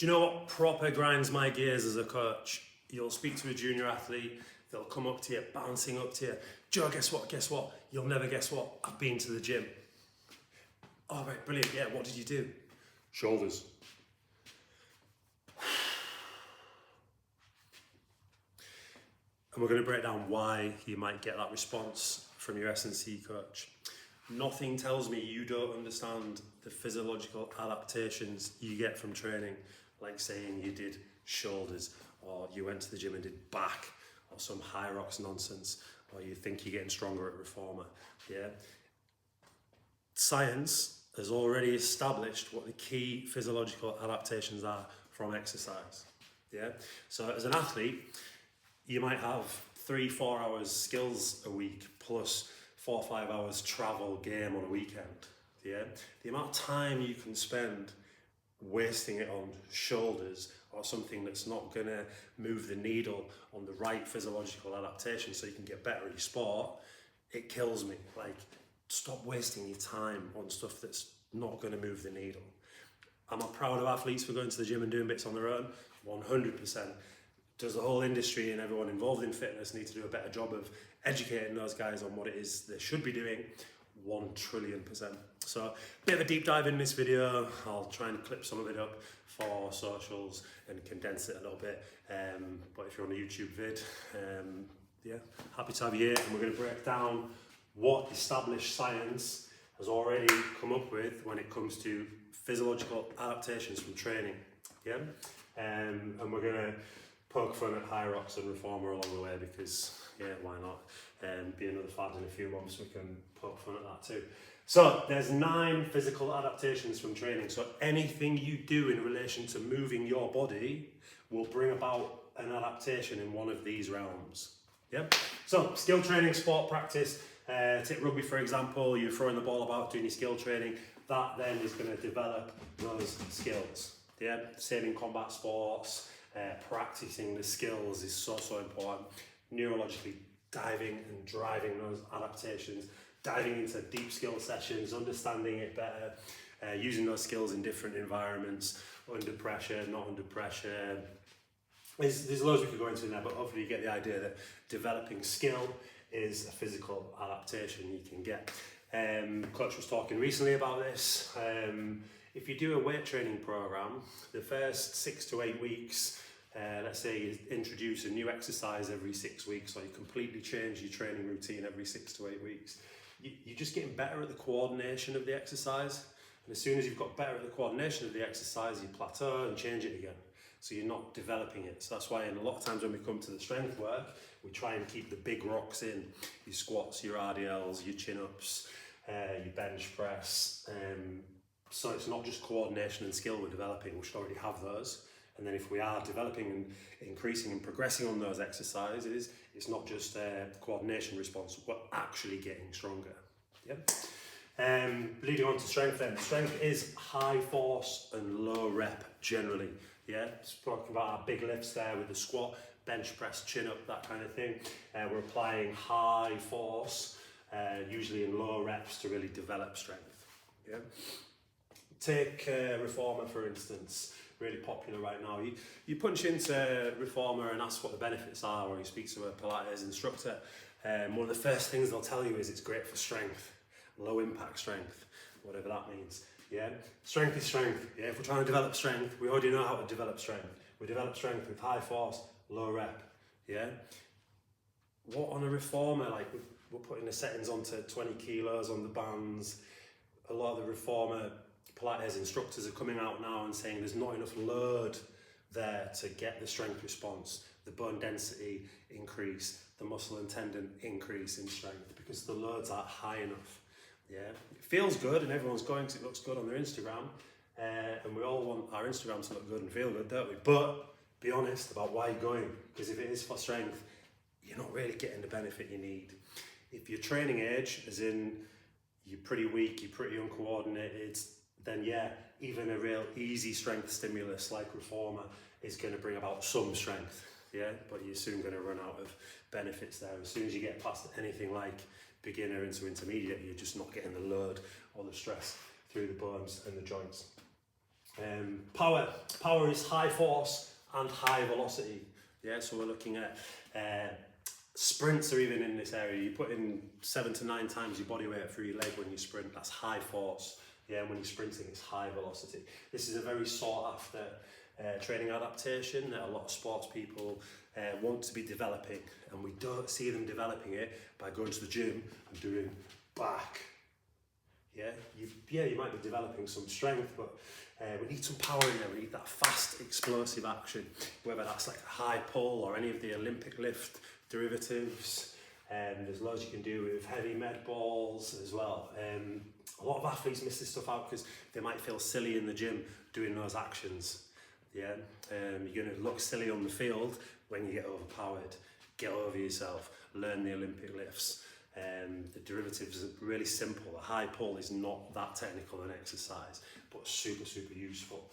Do you know what proper grinds my gears as a coach? You'll speak to a junior athlete, they'll come up to you, bouncing up to you. Joe, guess what? Guess what? You'll never guess what? I've been to the gym. Oh, right, brilliant. Yeah, what did you do? Shoulders. And we're going to break down why you might get that response from your S&C coach. Nothing tells me you don't understand the physiological adaptations you get from training, like saying you did shoulders, or you went to the gym and did back, or some high rocks nonsense, or you think you're getting stronger at reformer. Yeah. Science has already established what the key physiological adaptations are from exercise. Yeah. So as an athlete, you might have 3-4 hours skills a week plus 4 or 5 hours travel game on a weekend. Yeah, the amount of time you can spend wasting it on shoulders or something that's not gonna move the needle on the right physiological adaptation so you can get better at your sport, it kills me. Like, stop wasting your time on stuff that's not gonna move the needle. Am I proud of athletes for going to the gym and doing bits on their own? 100%. Does the whole industry and everyone involved in fitness need to do a better job of educating those guys on what it is they should be doing? 1,000,000,000%. So a bit of a deep dive in this video. I'll try and clip some of it up for socials and condense it a little bit. But if you're on a YouTube vid, yeah, happy to have you here. And we're going to break down what established science has already come up with when it comes to physiological adaptations from training. Yeah, and we're going to poke fun at high rocks and reformer along the way because, yeah, why not? Be another fad in a few months, we can poke fun at that too. So there's 9 physical adaptations from training. So anything you do in relation to moving your body will bring about an adaptation in one of these realms. Yeah. So skill training, sport practice. Take rugby for example. You're throwing the ball about, doing your skill training. That then is going to develop those skills. Yeah. Same in combat sports. Practicing the skills is so important. Neurologically diving and driving those adaptations, diving into deep skill sessions, understanding it better, using those skills in different environments, under pressure, not under pressure. There's loads we could go into in there, but hopefully you get the idea that developing skill is a physical adaptation you can get. Coach was talking recently about this. If you do a weight training program, the first 6 to 8 weeks, let's say you introduce a new exercise every 6 weeks, or you completely change your training routine every 6 to 8 weeks, you're just getting better at the coordination of the exercise. And as soon as you've got better at the coordination of the exercise, you plateau and change it again. So you're not developing it. So that's why in a lot of times when we come to the strength work, we try and keep the big rocks in. Your squats, your RDLs, your chin-ups, your bench press. So it's not just coordination and skill we're developing, we should already have those. And then if we are developing and increasing and progressing on those exercises, it's not just a coordination response, we're actually getting stronger. Yeah. Leading on to strength then. Strength is high force and low rep generally. Yeah, just talking about our big lifts there with the squat, bench press, chin up, that kind of thing. We're applying high force, usually in low reps to really develop strength. Yeah. Take reformer for instance, really popular right now. You punch into reformer and ask what the benefits are, or you speak to a Pilates instructor. One of the first things they'll tell you is it's great for strength, low impact strength, whatever that means. Yeah, strength is strength. Yeah, if we're trying to develop strength, we already know how to develop strength. We develop strength with high force, low rep. Yeah. What on a reformer, like we're putting the settings onto 20 kilos on the bands. A lot of the reformer Pilates instructors are coming out now and saying there's not enough load there to get the strength response, the bone density increase, the muscle and tendon increase in strength because the loads aren't high enough. Yeah, it feels good and everyone's going to, it looks good on their Instagram, and we all want our Instagram to look good and feel good, don't we? But be honest about why you're going, because if it is for strength, you're not really getting the benefit you need. If your training age, as in you're pretty weak, you're pretty uncoordinated, then yeah, even a real easy strength stimulus like reformer is going to bring about some strength, yeah, but you're soon going to run out of benefits there. As soon as you get past anything like beginner into intermediate, you're just not getting the load or the stress through the bones and the joints. Power is high force and high velocity. Yeah, so we're looking at sprints are even in this area. You put in 7 to 9 times your body weight through your leg when you sprint. That's high force. Yeah, and when you're sprinting, it's high velocity. This is a very sought after training adaptation that a lot of sports people want to be developing, and we don't see them developing it by going to the gym and doing back. Yeah, you might be developing some strength, but we need some power in there. We need that fast, explosive action, whether that's like a high pull or any of the Olympic lift derivatives. There's loads you can do with heavy med balls as well. A lot of athletes miss this stuff out because they might feel silly in the gym doing those actions. Yeah, you're going to look silly on the field when you get overpowered. Get over yourself. Learn the Olympic lifts. The derivatives are really simple. A high pull is not that technical an exercise, but super, super useful.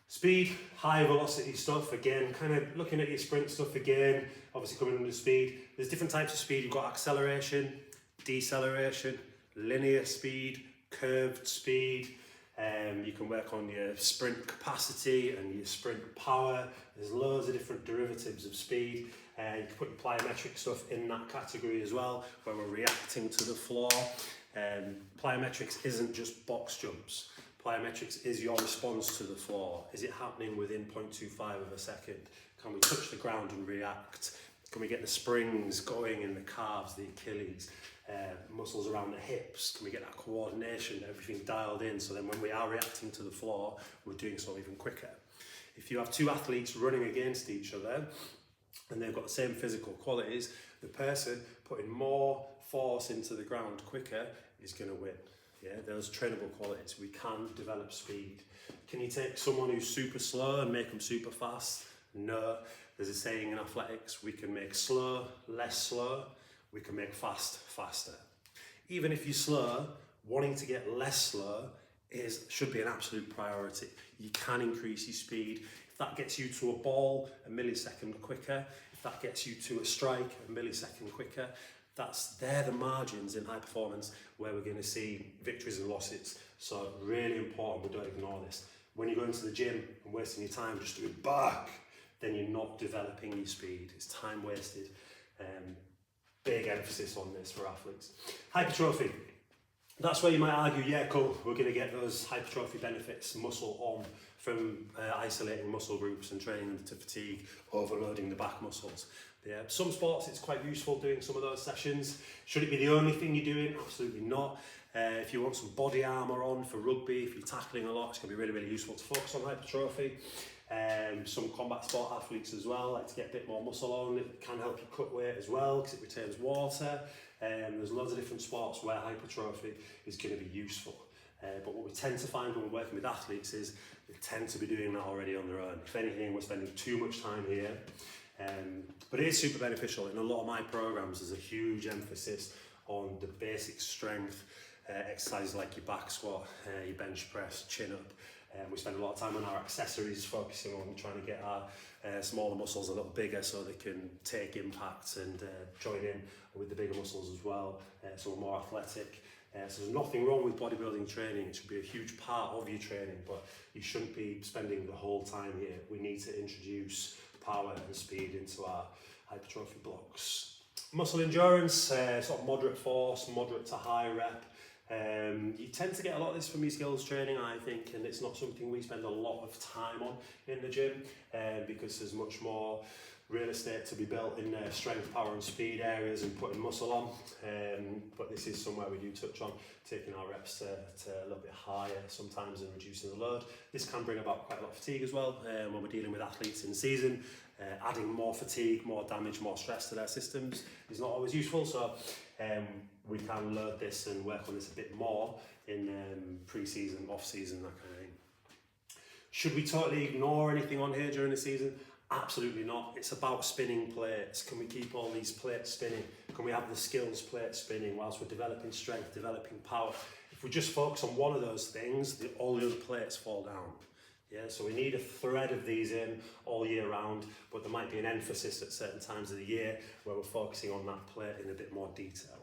Speed, high velocity stuff, again, kind of looking at your sprint stuff again, obviously coming under speed. There's different types of speed. You've got acceleration, deceleration, linear speed, curved speed. You can work on your sprint capacity and your sprint power. There's loads of different derivatives of speed. You can put your plyometric stuff in that category as well, where we're reacting to the floor. Plyometrics isn't just box jumps. Plyometrics is your response to the floor. Is it happening within 0.25 of a second? Can we touch the ground and react? Can we get the springs going in the calves, the Achilles, muscles around the hips? Can we get that coordination, everything dialed in, so then when we are reacting to the floor, we're doing so even quicker. If you have two athletes running against each other and they've got the same physical qualities, the person putting more force into the ground quicker is going to win. Yeah, those trainable qualities. We can develop speed. Can you take someone who's super slow and make them super fast? No. There's a saying in athletics, we can make slow less slow, we can make fast faster. Even if you're slow, wanting to get less slow should be an absolute priority. You can increase your speed. If that gets you to a ball a millisecond quicker, if that gets you to a strike a millisecond quicker, they're the margins in high performance where we're going to see victories and losses. So really important we don't ignore this. When you go into the gym and wasting your time just doing back, then you're not developing your speed. It's time wasted. Big emphasis on this for athletes. Hypertrophy. That's where you might argue, yeah, cool, we're going to get those hypertrophy benefits, muscle on, from isolating muscle groups and training them to fatigue, overloading the back muscles. Yeah, some sports it's quite useful doing some of those sessions. Should it be the only thing you're doing? Absolutely not. If you want some body armour on for rugby, if you're tackling a lot, it's going to be really, really useful to focus on hypertrophy. Some combat sport athletes as well like to get a bit more muscle on. It can help you cut weight as well because it retains water. There's loads of different sports where hypertrophy is going to be useful. But what we tend to find when we're working with athletes is they tend to be doing that already on their own. If anything, we're spending too much time here. But it is super beneficial. In a lot of my programs, there's a huge emphasis on the basic strength exercises like your back squat, your bench press, chin up. We spend a lot of time on our accessories, focusing on trying to get our smaller muscles a little bigger so they can take impacts and join in with the bigger muscles as well, so we're more athletic. So there's nothing wrong with bodybuilding training. It should be a huge part of your training, but you shouldn't be spending the whole time here. We need to introduce power and speed into our hypertrophy blocks. Muscle endurance, sort of moderate force, moderate to high rep. You tend to get a lot of this from your skills training, I think, and it's not something we spend a lot of time on in the gym because there's much more real estate to be built in strength, power and speed areas and putting muscle on. But this is somewhere we do touch on, taking our reps to a little bit higher sometimes and reducing the load. This can bring about quite a lot of fatigue as well when we're dealing with athletes in season. Adding more fatigue, more damage, more stress to their systems is not always useful. So we can load this and work on this a bit more in pre-season, off-season, that kind of thing. Should we totally ignore anything on here during the season? Absolutely not. It's about spinning plates. Can we keep all these plates spinning? Can we have the skills plate spinning whilst we're developing strength, developing power? If we just focus on one of those things, all the other plates fall down. Yeah, so we need a thread of these in all year round, but there might be an emphasis at certain times of the year where we're focusing on that plate in a bit more detail.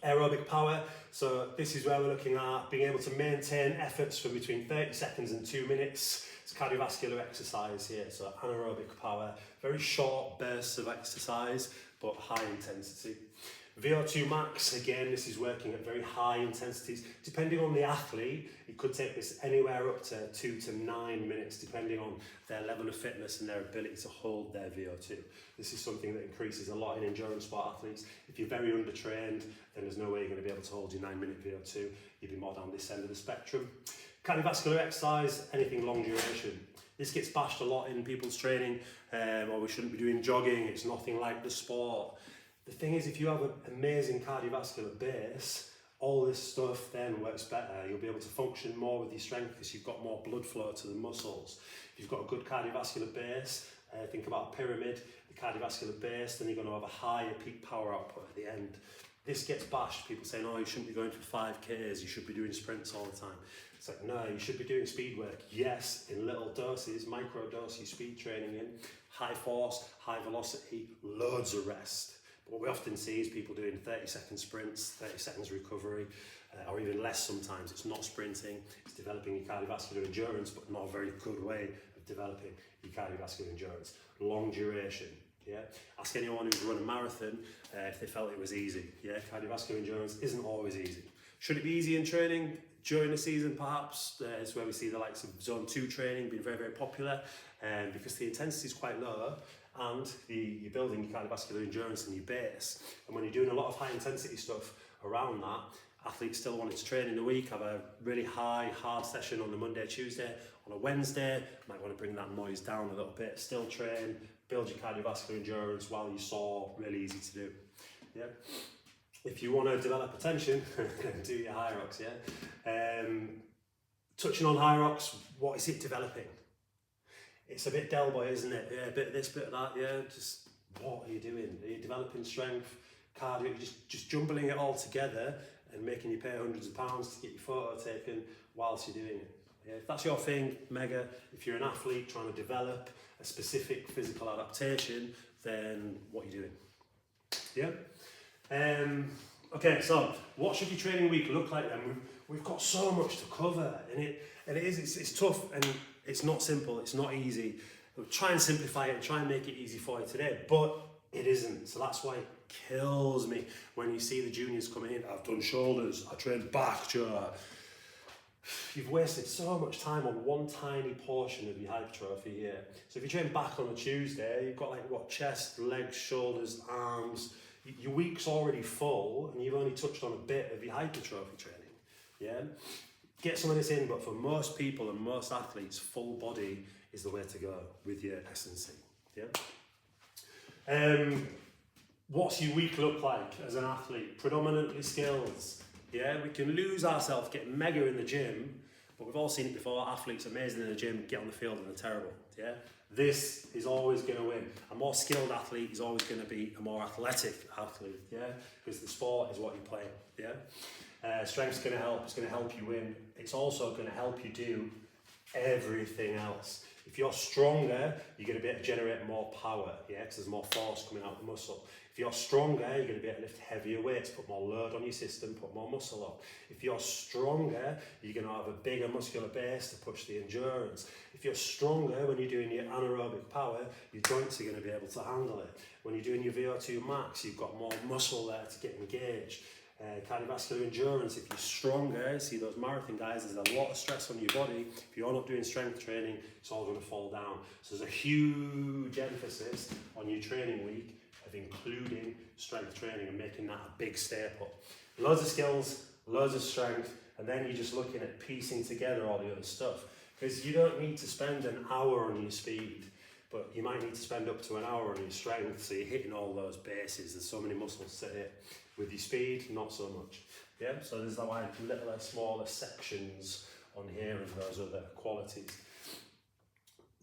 Aerobic power, so this is where we're looking at being able to maintain efforts for between 30 seconds and 2 minutes. It's cardiovascular exercise here, so anaerobic power, very short bursts of exercise, but high intensity. VO2 max, again, this is working at very high intensities. Depending on the athlete, it could take this anywhere up to 2 to 9 minutes, depending on their level of fitness and their ability to hold their VO2. This is something that increases a lot in endurance sport athletes. If you're very undertrained, then there's no way you're going to be able to hold your 9-minute VO2. You'd be more down this end of the spectrum. Cardiovascular exercise, anything long duration. This gets bashed a lot in people's training, or we shouldn't be doing jogging, it's nothing like the sport. The thing is, if you have an amazing cardiovascular base, all this stuff then works better. You'll be able to function more with your strength because you've got more blood flow to the muscles. If you've got a good cardiovascular base, think about a pyramid, the cardiovascular base, then you're going to have a higher peak power output at the end. This gets bashed, people saying, oh, you shouldn't be going for 5Ks, you should be doing sprints all the time. It's like, no, you should be doing speed work. Yes, in little doses, micro doses, speed training in, high force, high velocity, loads of rest. What we often see is people doing 30-second sprints, 30 seconds recovery, or even less sometimes. It's not sprinting, it's developing your cardiovascular endurance, but not a very good way of developing your cardiovascular endurance. Long duration, yeah? Ask anyone who's run a marathon if they felt it was easy, yeah? Cardiovascular endurance isn't always easy. Should it be easy in training? During the season, perhaps, it's where we see the likes of Zone 2 training being very, very popular, because the intensity is quite low, and you're building your cardiovascular endurance in your base. And when you're doing a lot of high intensity stuff around that, athletes still wanting to train in the week, have a really high, hard session on a Monday, Tuesday. On a Wednesday, might want to bring that noise down a little bit, still train, build your cardiovascular endurance while you're sore, really easy to do. Yeah. If you want to develop attention, do your high rocks, yeah? Touching on high rocks, what is it developing? It's a bit Del Boy, isn't it? Yeah, a bit of this, bit of that, yeah. Just what are you doing? Are you developing strength, cardio, just jumbling it all together and making you pay hundreds of pounds to get your photo taken whilst you're doing it? Yeah, if that's your thing, mega. If you're an athlete trying to develop a specific physical adaptation, then what are you doing? Yeah? Okay, so what should your training week look like then? We've got so much to cover, and it's tough, and it's not simple, it's not easy. We'll try and simplify it and try and make it easy for you today, but it isn't. So that's why it kills me when you see the juniors coming in. I've done shoulders, I trained back, Joe. You've wasted so much time on one tiny portion of your hypertrophy here. So if you train back on a Tuesday, you've got like what, chest, legs, shoulders, arms. Your week's already full and you've only touched on a bit of your hypertrophy training. Yeah? Get some of this in, but for most people and most athletes, full body is the way to go with your S&C. Yeah? What's your week look like as an athlete? Predominantly skills. Yeah, we can lose ourselves, get mega in the gym, but we've all seen it before. Athletes amazing in the gym, get on the field and they're terrible. Yeah, this is always going to win. A more skilled athlete is always going to be a more athletic athlete. Yeah, because the sport is what you play. Yeah, strength's going to help. It's going to help you win. It's also going to help you do everything else. If you're stronger, you're going to be able to generate more power. Yeah, because there's more force coming out of the muscle. If you're stronger, you're going to be able to lift heavier weights, put more load on your system, put more muscle on. If you're stronger, you're going to have a bigger muscular base to push the endurance. If you're stronger when you're doing your anaerobic power, your joints are going to be able to handle it. When you're doing your VO2 max, you've got more muscle there to get engaged. Cardiovascular endurance, if you're stronger, see those marathon guys, there's a lot of stress on your body. If you're not doing strength training, it's all going to fall down. So there's a huge emphasis on your training week of including strength training and making that a big staple. Loads of skills, loads of strength, and then you're just looking at piecing together all the other stuff. Because you don't need to spend an hour on your speed, but you might need to spend up to an hour on your strength, so you're hitting all those bases. There's so many muscles to hit. With your speed, not so much. Yeah, so there's like littler, smaller sections on here of those other qualities.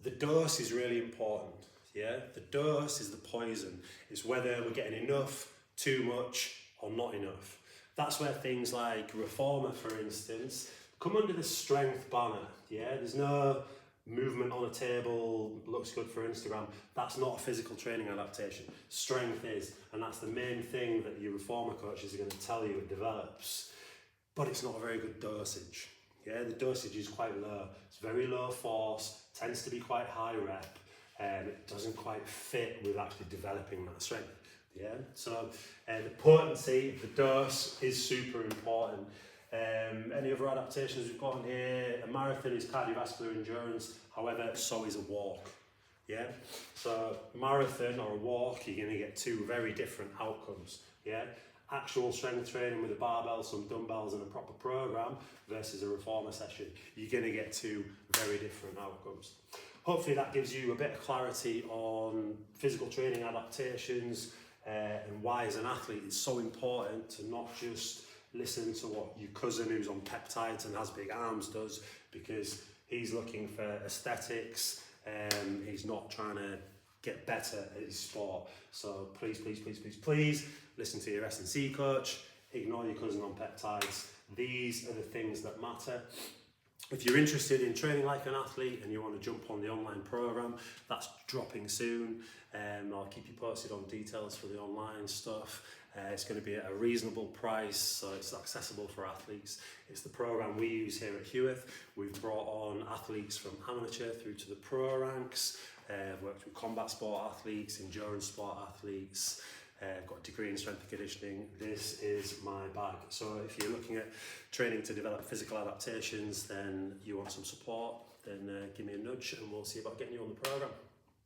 The dose is really important. Yeah, the dose is the poison. It's whether we're getting enough, too much, or not enough. That's where things like Reformer, for instance, come under the strength banner. Yeah, there's no movement on a table looks good for Instagram. That's not a physical training adaptation. Strength is, and that's the main thing that your reformer coaches are going to tell you it develops. But it's not a very good dosage. Yeah, the dosage is quite low. It's very low force, tends to be quite high rep, and it doesn't quite fit with actually developing that strength. Yeah, so the potency, the dose is super important. Any other adaptations we've got on here? A marathon is cardiovascular endurance, however, so is a walk. Yeah, so a marathon or a walk, you're going to get two very different outcomes. Yeah, actual strength training with a barbell, some dumbbells, and a proper program versus a reformer session, you're going to get two very different outcomes. Hopefully that gives you a bit of clarity on physical training adaptations and why as an athlete it's so important to not just listen to what your cousin who's on peptides and has big arms does, because he's looking for aesthetics, he's not trying to get better at his sport. So please listen to your S&C coach, ignore your cousin on peptides. These are the things that matter. If you're interested in training like an athlete and you want to jump on the online program, that's dropping soon. I'll keep you posted on details for the online stuff. It's going to be at a reasonable price, so it's accessible for athletes. It's the program we use here at Hewitt. We've brought on athletes from amateur through to the pro ranks. I've worked with combat sport athletes, endurance sport athletes. I've got a degree in strength and conditioning. This is my bag. So if you're looking at training to develop physical adaptations, then you want some support, then give me a nudge and we'll see about getting you on the program.